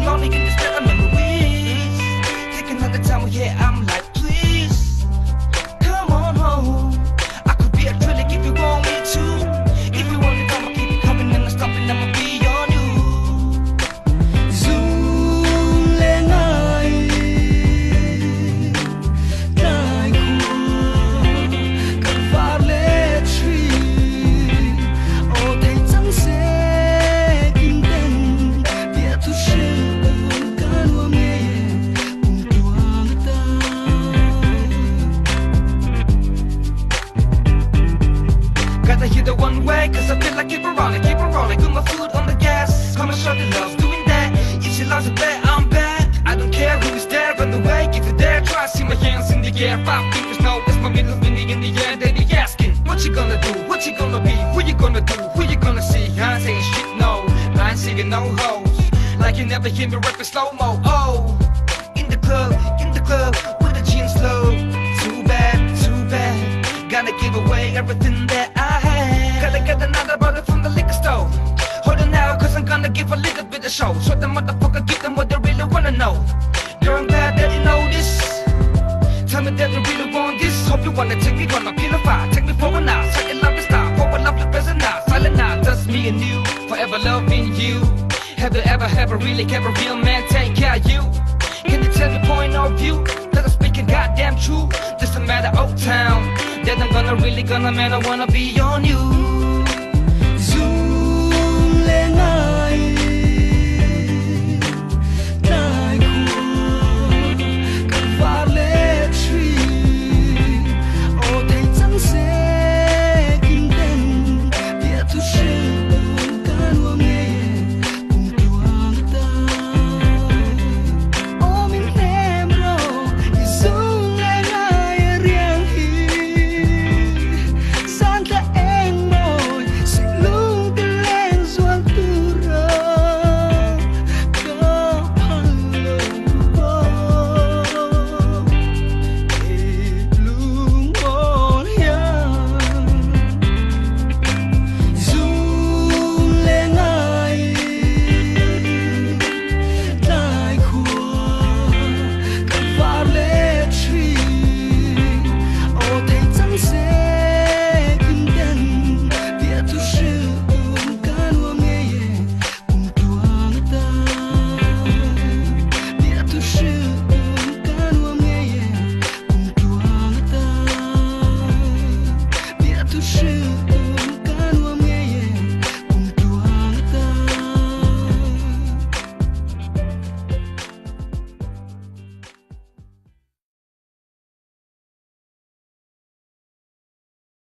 lonely in this bed of memories. Taking all the time, well, yeah, I'm like, please, come on home. I could be acrylic if you want me to. If you want it, I'ma keep it coming and I'm stopping, I'ma be on you. Gotta hit the one way, cause I feel like keep it rolling, put my foot on the gas. Come and show the love, doing that. If she loves it bad, I'm bad. I don't care who is there, run away, if you're there, try, see my hands in the air. 5 fingers, no, that's my middle finger in the air. They be asking, what you gonna do, what you gonna be, who you gonna do, who you gonna see. I ain't saying shit, no, I ain't singing no hoes. Like you never hear me rap in slow-mo, oh. In the club, with the jeans low. Too bad, gotta give away everything that I have. Gotta get another bottle from the liquor store. Hold it now, cause I'm gonna give a little bit of show. Show the motherfucker, give them what they really wanna know. Girl, I'm glad that you know this. Tell me that you really want this. Hope you wanna take me on a pillow fight. Take me for a night, so you love me style. For a love the present night, silent night, just me and you. Forever loving you. Have you ever really kept a real man take care of you? Can you tell me point of view? That I'm speaking goddamn true. Just a matter of time that I'm really gonna man, I wanna be on you.